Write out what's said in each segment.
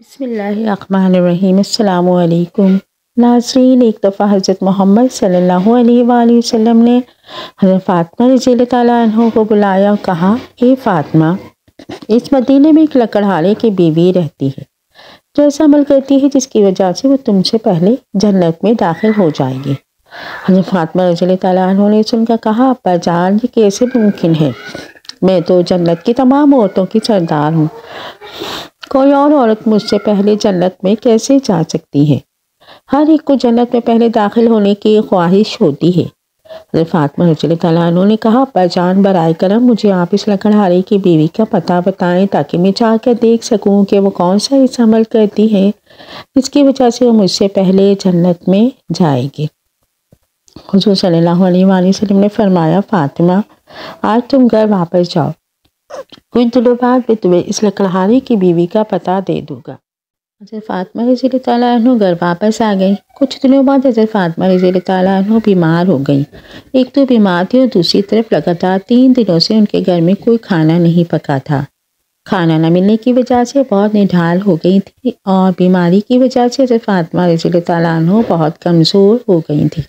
بسم اللہ الرحمن الرحیم۔ السلام علیکم ناظرین، ایک دفعہ حضرت محمد صلی اللہ علیہ وآلہ وسلم نے حضرت فاطمہ رضی اللہ تعالیٰ عنہ کو بلایا اور کہا، اے فاطمہ، اس مدینے میں ایک لکڑہارے کی بیوی رہتی ہے جو ایسا عمل کرتی ہے جس کی وجہ سے وہ تم سے پہلے جنت میں داخل ہو جائے گی۔ حضرت فاطمہ رضی اللہ تعالیٰ عنہ نے سن کر کہا، ابا جان، یہ کیسے ممکن ہے؟ میں تو جنت کی تمام عورتوں کی سردار ہوں، کوئی اور عورت مجھ سے پہلے جنت میں کیسے جا سکتی ہے؟ ہر ایک کو جنت میں پہلے داخل ہونے کی خواہش ہوتی ہے۔ حضرت فاطمہ رضی اللہ تعالیٰ عنہ نے کہا، ابا جان، برائے کرم مجھے آپ اس لکڑہارے کی بیوی کا پتہ بتائیں تاکہ میں جا کر دیکھ سکوں کہ وہ کون سا ایسا عمل کرتی ہے جس کی وجہ سے وہ مجھ سے پہلے جنت میں جائے گی۔ حضور صلی اللہ علیہ وآلہ وسلم نے فرمایا، فاطمہ، آج تم گھر واپس جاؤ، کچھ دنوں بعد میں تمہیں اس لکڑہارے کی بیوی کا پتہ دے دوں گا۔ حضرت فاطمہ رضی اللہ تعالیٰ عنہ گھر واپس آ گئی۔ کچھ دنوں بعد حضرت فاطمہ رضی اللہ تعالیٰ عنہ بیمار ہو گئی۔ ایک تو بیمار تھی اور دوسری طرف لگاتار 3 دنوں سے ان کے گھر میں کوئی کھانا نہیں پکا تھا۔ کھانا نہ ملنے کی وجہ سے بہت نڈھال ہو گئی تھی اور بیماری کی وجہ سے حضرت فاطمہ رضی اللہ تعالیٰ عنہ بہت کمزور ہو گئی تھی۔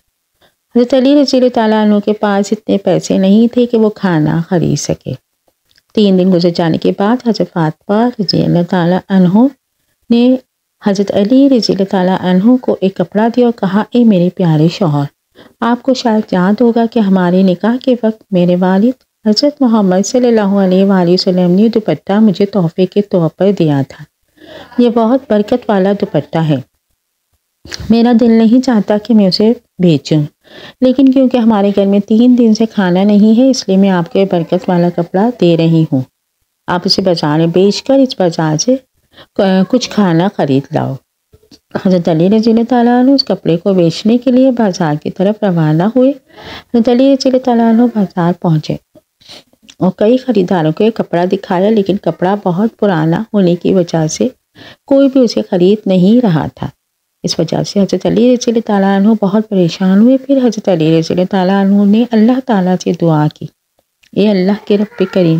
حضرت علی رضی اللہ تعالیٰ عنہ کے پاس اتنے پیسے نہیں تھے کہ وہ کھانا خرید سکے۔ 3 دن گزر جانے کے بعد حضرت فاطمہ رضی اللہ تعالیٰ عنہ نے حضرت علی رضی اللہ تعالیٰ عنہ کو ایک کپڑا دیا اور کہا، اے میرے پیارے شوہر، آپ کو شاید یاد ہوگا کہ ہمارے نکاح کے وقت میرے والد حضرت محمد صلی اللہ علیہ وآلہ وسلم نے دوپٹہ مجھے تحفے کے طور پر دیا تھا۔ یہ بہت برکت والا دوپٹہ ہے، میرا دل نہیں چاہتا کہ میں اسے بیچوں، لیکن کیونکہ ہمارے گھر میں 3 دن سے کھانا نہیں ہے اس لیے میں آپ کو برکت والا کپڑا دے رہی ہوں۔ آپ اسے بازار میں بیچ کر اس بازار سے کچھ کھانا خرید لاؤ۔ حضرت علی رضی اللہ تعالیٰ عنہ اس کپڑے کو بیچنے کے لیے بازار کی طرف روانہ ہوئے۔ حضرت علی رضی اللہ تعالیٰ عنہ بازار پہنچے اور کئی خریداروں کو یہ کپڑا دکھایا، لیکن کپڑا بہت پرانا ہونے کی وجہ سے کوئی بھی اسے خرید نہیں رہا تھا۔ اس وجہ سے حضرت علی رضی اللہ تعالیٰ عنہ بہت پریشان ہوئے۔ پھر حضرت علی رضی اللہ تعالیٰ عنہ نے اللہ تعالیٰ سے دعا کی، اے اللہ کے رب کریم،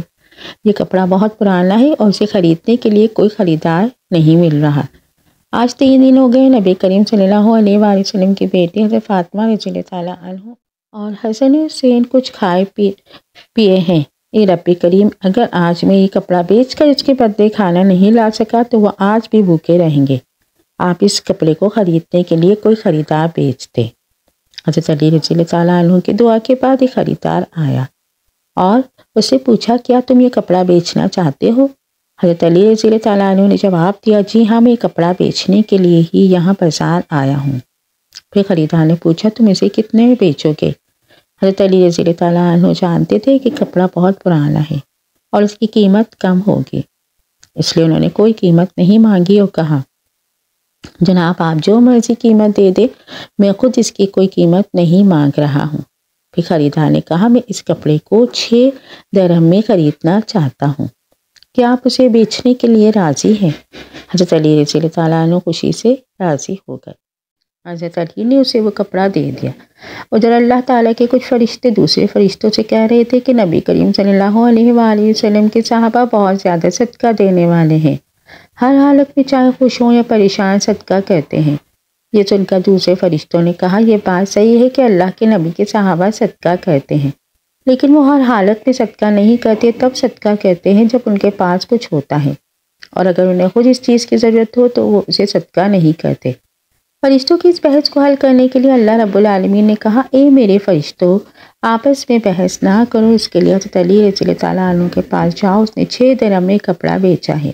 یہ کپڑا بہت پرانا ہے اور اسے خریدنے کے لیے کوئی خریدار نہیں مل رہا۔ آج 3 دن ہو گئے، نبی کریم صلی اللہ علیہ وآلہ وسلم کی بیٹی حضرت فاطمہ رضی اللہ تعالیٰ عنہ اور حسن حسین کچھ کھائے پیے ہیں۔ اے رب کریم، اگر آج میں یہ کپڑا بیچ کر اس کے بدلے کھانا نہیں لا سکا تو وہ آج بھی بھوکے رہیں گے۔ آپ اس کپڑے کو خریدنے کے لیے کوئی خریدار بیچ دیں۔ حضرت علی رضی اللہ تعالیٰ عنہ کی دعا کے بعد ایک خریدار آیا اور اس سے پوچھا، کیا تم یہ کپڑا بیچنا چاہتے ہو؟ حضرت علی رضی اللہ تعالیٰ عنہ نے جواب دیا، جی ہاں، میں کپڑا بیچنے کے لیے ہی یہاں بازار آیا ہوں۔ پھر خریدار نے پوچھا، تم اسے کتنے میں بیچو گے؟ حضرت علی رضی اللہ تعالیٰ عنہ جانتے تھے کہ کپڑا بہت پرانا ہے اور اس کی قیمت کم ہوگی، اس لیے انہوں نے کوئی قیمت نہیں مانگی اور کہا، جناب آپ جو مرضی قیمت دے دے، میں خود اس کی کوئی قیمت نہیں مانگ رہا ہوں۔ پھر خریدار نے کہا، میں اس کپڑے کو 6 درہم میں خریدنا چاہتا ہوں، کیا آپ اسے بیچنے کے لیے راضی ہیں؟ حضرت علی رضی اللہ تعالیٰ عنہ خوشی سے راضی ہو گئے۔ حضرت علی نے اسے وہ کپڑا دے دیا۔ ادھر اللہ تعالیٰ کے کچھ فرشتے دوسرے فرشتوں سے کہہ رہے تھے کہ نبی کریم صلی اللہ علیہ وآلہ وسلم کے صحابہ بہت زیادہ صدقہ دینے والے ہیں، ہر حالت میں چاہے خوش ہوں یا پریشان صدقہ کرتے ہیں۔ یہ سن کر دوسرے فرشتوں نے کہا، یہ بات صحیح ہے کہ اللہ کے نبی کے صحابہ صدقہ کرتے ہیں، لیکن وہ ہر حالت میں صدقہ نہیں کرتے، تب صدقہ کرتے ہیں جب ان کے پاس کچھ ہوتا ہے، اور اگر انہیں خود اس چیز کی ضرورت ہو تو وہ اسے صدقہ نہیں کرتے۔ فرشتوں کی اس بحث کو حل کرنے کے لیے اللہ رب العالمین نے کہا، اے میرے فرشتوں، آپس میں بحث نہ کرو، اس کے لیے حضرت علی رضی اللہ تعالیٰ عنہ کے پاس جاؤ، اس نے 6 درہم میں کپڑا بیچا ہے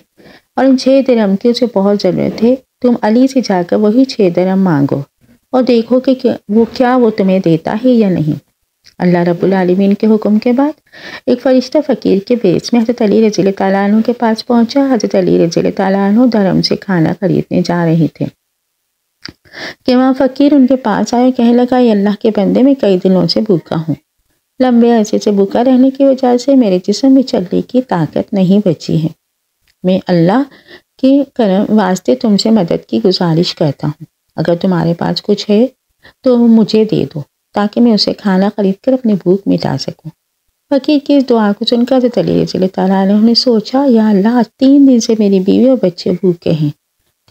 اور ان 6 درہم کی اسے بہت ضرورت ہے، تم علی سے جا کر وہی 6 درہم مانگو اور دیکھو کہ وہ تمہیں دیتا ہے یا نہیں۔ اللہ رب العالمین کے حکم کے بعد ایک فرشتہ فقیر کے بیس میں حضرت علی رضی اللہ تعالیٰ عنہ کے پاس پہنچا۔ حضرت علی رضی اللہ تعالیٰ عنہ دھرم سے کھانا خریدنے جا رہے تھے کہ وہاں فقیر ان کے پاس آئے اور کہنے لگا، اے اللہ کے بندے، میں کئی دنوں سے بھوکا ہوں، لمبے عرصے سے بھوکا رہنے کی وجہ سے میرے جسم میں چلنے کی طاقت نہیں بچی ہے، میں اللہ کے کرم واسطے تم سے مدد کی گزارش کرتا ہوں، اگر تمہارے پاس کچھ ہے تو مجھے دے دو تاکہ میں اسے کھانا خرید کر اپنی بھوک مٹا سکوں۔ فقیر کی اس دعا کو سن کر حضرت علی رضی اللہ تعالیٰ عنہ نے سوچا، یا اللہ، 3 دن سے میری بیوی اور بچے بھوکے ہیں،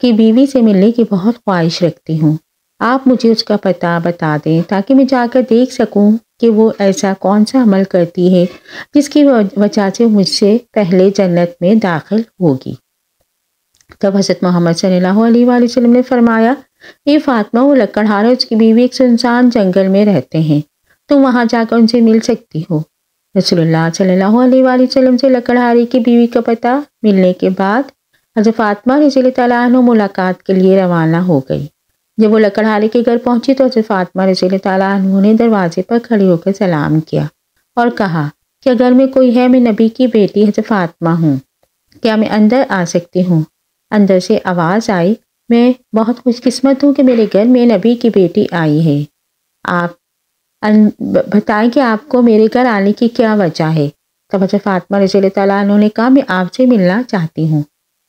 کی بیوی سے ملنے کی بہت خواہش رکھتی ہوں۔ آپ مجھے اس کا پتہ بتا دیں تاکہ میں جا کر دیکھ سکوں کہ وہ ایسا کون سا عمل کرتی ہے جس کی وجہ سے مجھ سے پہلے جنت میں داخل ہوگی۔ تب حضرت محمد صلی اللہ علیہ وآلہ وسلم نے فرمایا، اے فاطمہ، وہ لکڑہارا اور اس کی بیوی ایک سنسان جنگل میں رہتے ہیں، تم وہاں جا کر ان سے مل سکتی ہو۔ رسول اللہ صلی اللہ علیہ وآلہ وسلم سے لکڑہارے کی بیوی کا پتہ ملنے کے بعد حضرت فاطمہ رضی اللہ تعالیٰ عنہ ملاقات کے لیے روانہ ہو گئی۔ جب وہ لکڑہارے کے گھر پہنچی تو حضرت فاطمہ رضی اللہ تعالیٰ عنہ نے دروازے پر کھڑی ہو کر سلام کیا اور کہا، کیا گھر میں کوئی ہے؟ میں نبی کی بیٹی حضرت فاطمہ ہوں، کیا میں اندر آ سکتی ہوں؟ اندر سے آواز آئی، میں بہت خوش قسمت ہوں کہ میرے گھر میں نبی کی بیٹی آئی ہے۔ آپ بتائیں کہ آپ کو میرے گھر آنے کی کیا وجہ ہے؟ تب حضرت فاطمہ رضی اللہ تعالیٰ عنہ نے کہا، میں آپ سے ملنا چاہتی ہوں،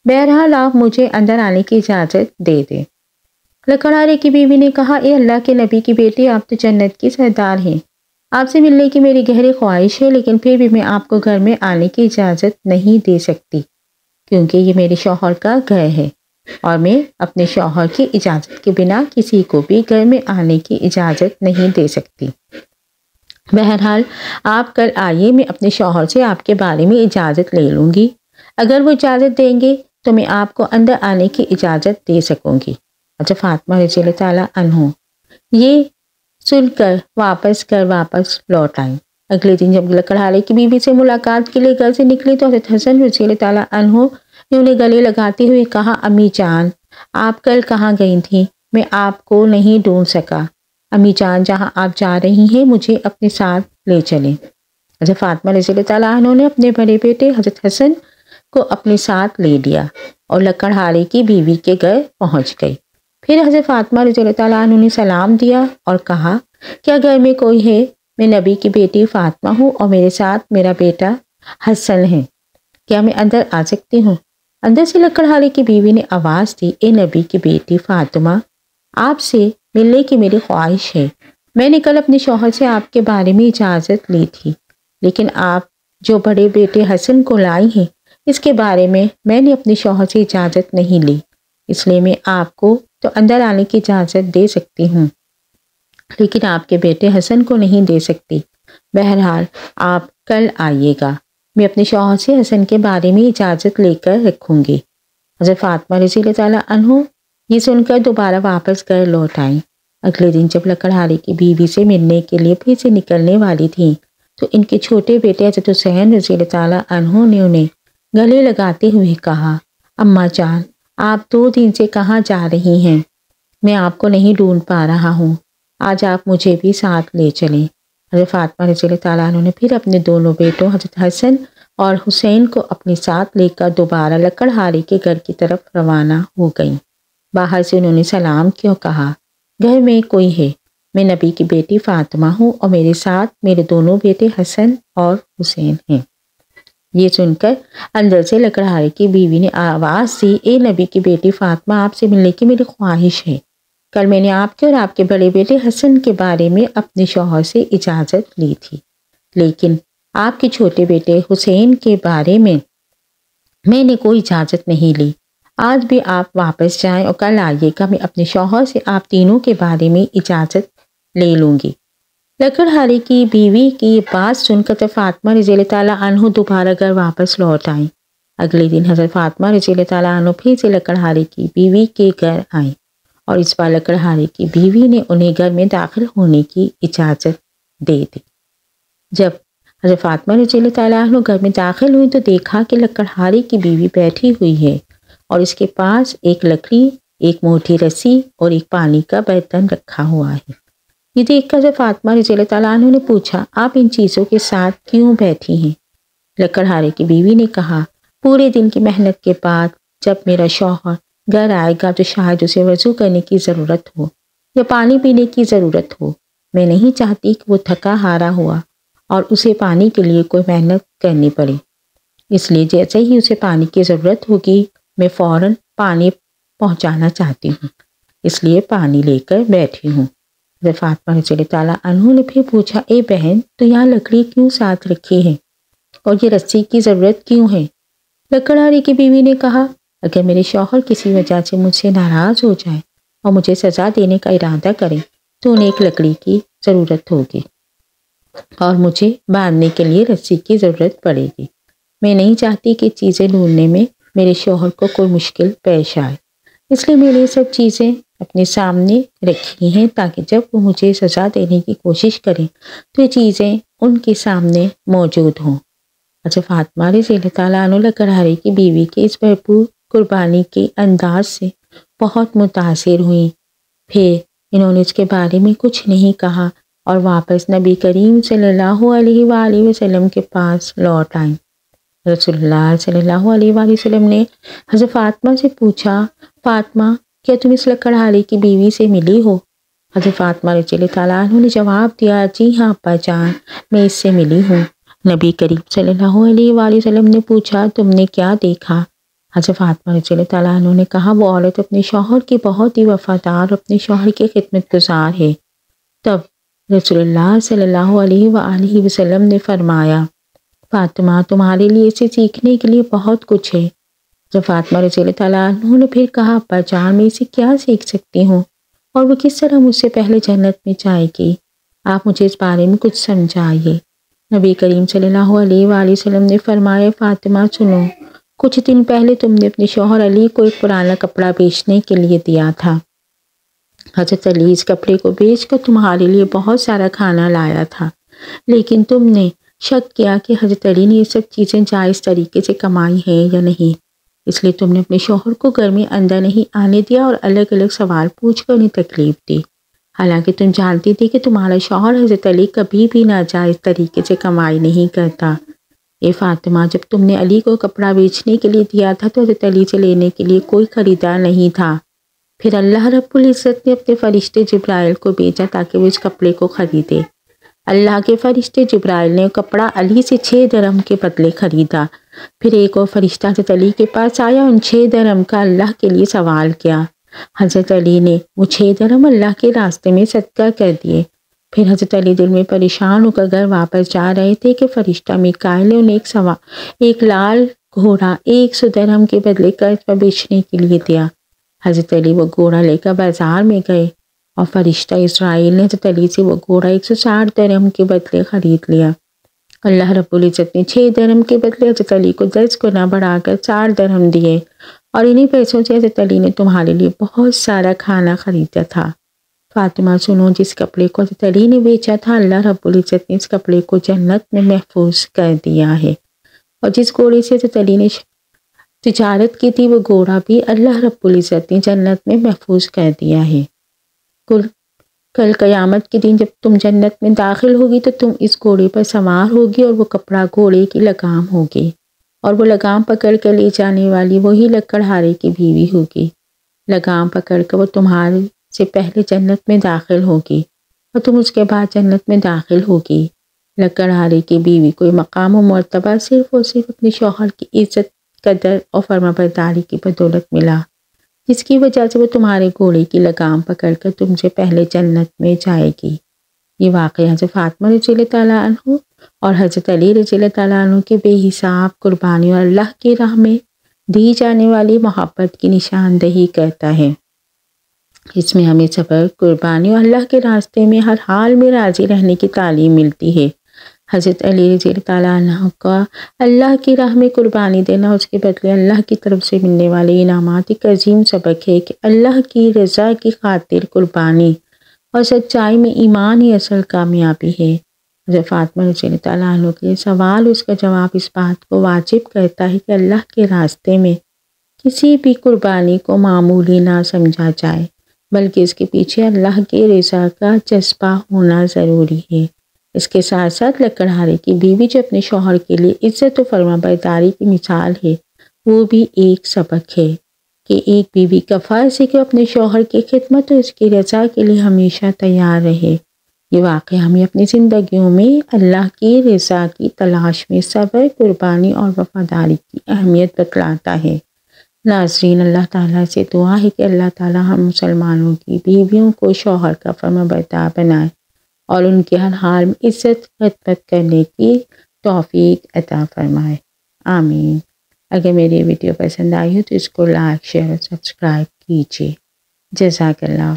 بہرحال آپ مجھے اندر آنے کی اجازت دے دیں۔ لکڑہارے کی بیوی نے کہا، اے اللہ کے نبی کی بیٹی، آپ تو جنت کی سردار ہیں، آپ سے ملنے کی میری گہری خواہش ہے، لیکن پھر بھی میں آپ کو گھر میں آنے کی اجازت نہیں دے سکتی کیونکہ یہ میرے شوہر کا گھر ہے اور میں اپنے شوہر کی اجازت کے بنا کسی کو بھی گھر میں آنے کی اجازت نہیں دے سکتی۔ بہرحال آپ کل آئیے، میں اپنے شوہر سے آپ کے بارے میں اجازت لے لوں گی، اگر وہ اجازت دیں گے تو میں آپ کو اندر آنے کی اجازت دے سکوں گی۔ حضرت فاطمہ رضی اللہ تعالیٰ عنہ یہ سن کر واپس لوٹ آئیں۔ اگلے دن جب لکڑہارے کی بیوی سے ملاقات کے لیے گھر سے نکلی تو حضرت حسن رضی اللہ تعالیٰ عنہ نے انہیں گلے لگاتے ہوئے کہا، امی جان، آپ کل کہاں گئی تھیں؟ میں آپ کو نہیں ڈھونڈ سکا۔ امی جان، جہاں آپ جا رہی ہیں مجھے اپنے ساتھ لے چلیں۔ حضرت فاطمہ رضی اللہ تعالیٰ عنہ نے اپنے بڑے بیٹے حضرت حسن کو اپنے ساتھ لے لیا اور لکڑہارے کی بیوی کے گھر پہنچ گئی۔ پھر حضرت فاطمہ رضی اللہ تعالیٰ عنہ نے سلام دیا اور کہا، کیا گھر میں کوئی ہے؟ میں نبی کی بیٹی فاطمہ ہوں اور میرے ساتھ میرا بیٹا حسن ہے، کیا میں اندر آ سکتی ہوں؟ اندر سے لکڑہارے کی بیوی نے آواز دی، اے نبی کی بیٹی فاطمہ، آپ سے ملنے کی میری خواہش ہے۔ میں نے کل اپنے شوہر سے آپ کے بارے میں اجازت لی تھی، لیکن آپ جو بڑے بیٹے حسن کو لائی ہیں اس کے بارے میں نے اپنے شوہر سے اجازت نہیں لی، اس لیے میں آپ کو تو اندر آنے کی اجازت دے سکتی ہوں لیکن آپ کے بیٹے حسن کو نہیں دے سکتی۔ بہرحال آپ کل آئیے گا، میں اپنے شوہر سے حسن کے بارے میں اجازت لے کر رکھوں گی۔ حضرت فاطمہ رضی اللہ تعالیٰ عنہ یہ سن کر دوبارہ واپس گھر لوٹ آئیں۔ اگلے دن جب لکڑہارے کی بیوی سے ملنے کے لیے پھر سے نکلنے والی تھیں تو ان کے چھوٹے بیٹے حضرت حسین رضی اللہ تعالیٰ عنہ نے انہیں گلے لگاتے ہوئے کہا، اماں جان، آپ 2 دن سے کہاں جا رہی ہیں؟ میں آپ کو نہیں ڈھونڈ پا رہا ہوں، آج آپ مجھے بھی ساتھ لے چلیں۔ حضرت فاطمہ رضی اللہ تعالیٰ عنہ نے پھر اپنے دونوں بیٹوں حضرت حسن اور حسین کو اپنے ساتھ لے کر دوبارہ لکڑہارے کے گھر کی طرف روانہ ہو گئیں۔ باہر سے انہوں نے سلام کیا اور کہا، گھر میں کوئی ہے؟ میں نبی کی بیٹی فاطمہ ہوں اور میرے ساتھ میرے دونوں بیٹے حسن اور حسین ہیں۔ یہ سن کر اندر سے لکڑہارے کی بیوی نے آواز دی، اے نبی کی بیٹی فاطمہ، آپ سے ملنے کی میری خواہش ہے۔ کل میں نے آپ کے اور آپ کے بڑے بیٹے حسن کے بارے میں اپنے شوہر سے اجازت لی تھی، لیکن آپ کے چھوٹے بیٹے حسین کے بارے میں نے کوئی اجازت نہیں لی۔ آج بھی آپ واپس جائیں اور کل آئیے گا، میں اپنے شوہر سے آپ تینوں کے بارے میں اجازت لے لوں گی۔ لکڑہارے کی بیوی کی بات سن کر فاطمہ رضی اللہ تعالیٰ عنہ دوبارہ گھر واپس لوٹ آئیں۔ اگلے دن حضرت فاطمہ رضی اللہ تعالیٰ عنہ پھر سے لکڑہارے کی بیوی کے گھر آئیں اور اس بار لکڑہارے کی بیوی نے انہیں گھر میں داخل ہونے کی اجازت دے دی۔ جب حضرت فاطمہ رضی اللہ تعالیٰ عنہ گھر میں داخل ہوئی تو دیکھا کہ لکڑہارے کی بیوی بیٹھی ہوئی ہے اور اس کے پاس ایک لکڑی، ایک موٹی رسی اور ایک پانی کا برتن رکھا ہوا ہے۔ یہ دیکھ کر حضرت فاطمہ رضی اللہ تعالیٰ عنہ نے پوچھا، آپ ان چیزوں کے ساتھ کیوں بیٹھی ہیں؟ لکڑہارے کی بیوی نے کہا، پورے دن کی محنت کے بعد جب میرا شوہر گھر آئے گا تو شاید اسے وضو کرنے کی ضرورت ہو یا پانی پینے کی ضرورت ہو۔ میں نہیں چاہتی کہ وہ تھکا ہارا ہوا اور اسے پانی کے لیے کوئی محنت کرنی پڑے، اس لیے جیسے ہی اسے پانی کی ضرورت ہوگی میں فوراً پانی پہنچانا چاہتی ہوں، اس لیے پانی لے کر بیٹھی ہوں۔ حضرت فاطمہ رضی اللہ تعالیٰ عنہ نے پھر پوچھا، اے بہن، تو یہاں لکڑی کیوں ساتھ رکھی ہے اور یہ رسی کی ضرورت کیوں ہے؟ لکڑہارے کی بیوی نے کہا، اگر میرے شوہر کسی وجہ سے مجھ سے ناراض ہو جائے اور مجھے سزا دینے کا ارادہ کرے تو انہیں ایک لکڑی کی ضرورت ہوگی اور مجھے باندھنے کے لیے رسی کی ضرورت پڑے گی۔ میں نہیں چاہتی کہ چیزیں ڈھونڈنے میں میرے شوہر کو کوئی مشکل پیش آئے، اس لیے میں نے یہ سب چیزیں اپنے سامنے رکھی ہیں تاکہ جب وہ مجھے سزا دینے کی کوشش کریں تو یہ چیزیں ان کے سامنے موجود ہوں۔ حضرت فاطمہ رضی اللہ تعالیٰ عنہ لکڑہارے کی بیوی کے اس بھرپور قربانی کے انداز سے بہت متاثر ہوئیں۔ پھر انہوں نے اس کے بارے میں کچھ نہیں کہا اور واپس نبی کریم صلی اللہ علیہ وآلہ وسلم کے پاس لوٹ آئیں۔ رسول اللہ صلی اللہ علیہ وآلہ وسلم نے حضرت فاطمہ سے پوچھا، فاطمہ کیا تم اس لکڑہارے کی بیوی سے ملی ہو؟ حضرت فاطمہ رضی اللہ تعالیٰ عنہ نے جواب دیا، جی ہاں ابا جان، میں اس سے ملی ہوں۔ نبی کریم صلی اللہ علیہ وآلہ وسلم نے پوچھا، تم نے کیا دیکھا؟ حضرت فاطمہ رضی اللہ تعالیٰ عنہ نے کہا، وہ عورت اپنے شوہر کی بہت ہی وفادار، اپنے شوہر کی خدمت گزار ہے۔ تب رسول اللہ صلی اللہ علیہ وآلہ وسلم نے فرمایا، فاطمہ تمہارے لیے اسے سیکھنے کے لیے بہت کچھ ہے۔ جب فاطمہ رضی اللہ تعالیٰ عنہ نے پھر کہا، ابا جان میں اسے کیا سیکھ سکتی ہوں اور وہ کس طرح مجھ سے پہلے جنت میں جائے گی؟ آپ مجھے اس بارے میں کچھ سمجھائیے۔ نبی کریم صلی اللہ علیہ وآلہ وسلم نے فرمایا، فاطمہ سنو، کچھ دن پہلے تم نے اپنے شوہر علی کو ایک پرانا کپڑا بیچنے کے لیے دیا تھا۔ حضرت علی اس کپڑے کو بیچ کر تمہارے لیے بہت سارا کھانا لایا تھا، لیکن تم نے شک کیا کہ حضرت علی نے یہ سب چیزیں جائز طریقے سے کمائی ہیں یا نہیں، اس لیے تم نے اپنے شوہر کو گھر میں اندر نہیں آنے دیا اور الگ الگ سوال پوچھ کر انہیں تکلیف دی، حالانکہ تم جانتی تھی کہ تمہارا شوہر حضرت علی کبھی بھی ناجائز طریقے سے کمائی نہیں کرتا۔ اے فاطمہ، جب تم نے علی کو کپڑا بیچنے کے لیے دیا تھا تو حضرت علی سے لینے کے لیے کوئی خریدار نہیں تھا، پھر اللہ رب العزت نے اپنے فرشتے جبرائیل کو بھیجا تاکہ وہ اس کپڑے کو خریدے۔ اللہ کے فرشتے جبرائیل نے کپڑا علی سے 6 درہم کے بدلے خریدا۔ پھر ایک اور فرشتہ حضرت علی کے پاس آیا، ان 6 درہم کا اللہ کے لیے سوال کیا۔ حضرت علی نے وہ 6 درہم اللہ کے راستے میں صدقہ کر دیے۔ پھر حضرت علی دل میں پریشان ہو کر گھر واپس جا رہے تھے کہ فرشتہ میکائیل نے انہیں ایک لال گھوڑا 100 درہم کے بدلے قرض پر بیچنے کے لیے دیا۔ حضرت علی وہ گھوڑا لے کر بازار میں گئے اور فرشتہ اسرائیل نے حضرت علی سے وہ گھوڑا 160 درہم کے بدلے خرید لیا۔ اللہ رب العزت نے 6 درہم کے بدلے حضرت علی کو 10 گنا بڑھا کر 4 درہم دیے، اور انہی پیسوں سے حضرت علی نے تمہارے لیے بہت سارا کھانا خریدا تھا۔ فاطمہ سنو، جس کپڑے کو حضرت علی نے بیچا تھا، اللہ رب العزت نے اس کپڑے کو جنت میں محفوظ کر دیا ہے، اور جس گھوڑے سے حضرت علی نے تجارت کی تھی وہ گھوڑا بھی اللہ رب العزت نے جنت میں محفوظ کر دیا ہے۔ کل قیامت کے دن جب تم جنت میں داخل ہوگی تو تم اس گھوڑے پر سوار ہوگی اور وہ کپڑا گھوڑے کی لگام ہوگی، اور وہ لگام پکڑ کر لے جانے والی وہی لکڑہارے کی بیوی ہوگی۔ لگام پکڑ کر وہ تمہارے سے پہلے جنت میں داخل ہوگی اور تم اس کے بعد جنت میں داخل ہوگی۔ لکڑہارے کی بیوی کو مقام و مرتبہ صرف اور صرف اپنے شوہر کی عزت، قدر اور فرمانبرداری کی بدولت ملا، جس کی وجہ سے وہ تمہارے گھوڑے کی لگام پکڑ کر تم سے پہلے جنت میں جائے گی۔ یہ واقعہ حضرت فاطمہ رضی اللہ تعالیٰ عنہ اور حضرت علی رضی اللہ تعالیٰ عنہ کی بے حساب قربانی اور اللہ کی راہ میں دی جانے والی محبت کی نشاندہی کرتا ہے۔ اس میں ہمیں صبر، قربانی اور اللہ کے راستے میں ہر حال میں راضی رہنے کی تعلیم ملتی ہے۔ حضرت علی رضی اللہ تعالیٰ عنہ کا اللہ کی راہ میں قربانی دینا، اس کے بدلے اللہ کی طرف سے ملنے والے انعامات ایک عظیم سبق ہے کہ اللہ کی رضا کی خاطر قربانی اور سچائی میں ایمان ہی اصل کامیابی ہے۔ حضرت فاطمہ رضی اللہ تعالیٰ عنہ کے سوال، اس کا جواب اس بات کو واجب کرتا ہے کہ اللہ کے راستے میں کسی بھی قربانی کو معمولی نہ سمجھا جائے، بلکہ اس کے پیچھے اللہ کی رضا کا جذبہ ہونا ضروری ہے۔ اس کے ساتھ ساتھ لکڑہارے کی بیوی جو اپنے شوہر کے لیے عزت و فرمانبرداری کی مثال ہے، وہ بھی ایک سبق ہے کہ ایک بیوی کا فرض ہے کہ اپنے شوہر کی خدمت اور اس کی رضا کے لیے ہمیشہ تیار رہے۔ یہ واقعہ ہمیں اپنی زندگیوں میں اللہ کی رضا کی تلاش میں صبر، قربانی اور وفاداری کی اہمیت بتلاتا ہے۔ ناظرین، اللہ تعالیٰ سے دعا ہے کہ اللہ تعالیٰ ہم مسلمانوں کی بیویوں کو شوہر کا فرمانبردار بنائے اور ان کے ہر حال میں عزت خدمت کرنے کی توفیق عطا فرمائے۔ آمین۔ اگر میری یہ ویڈیو پسند آئی ہو تو اس کو لائک، شیئر اور سبسکرائب کیجیے۔ جزاک اللہ۔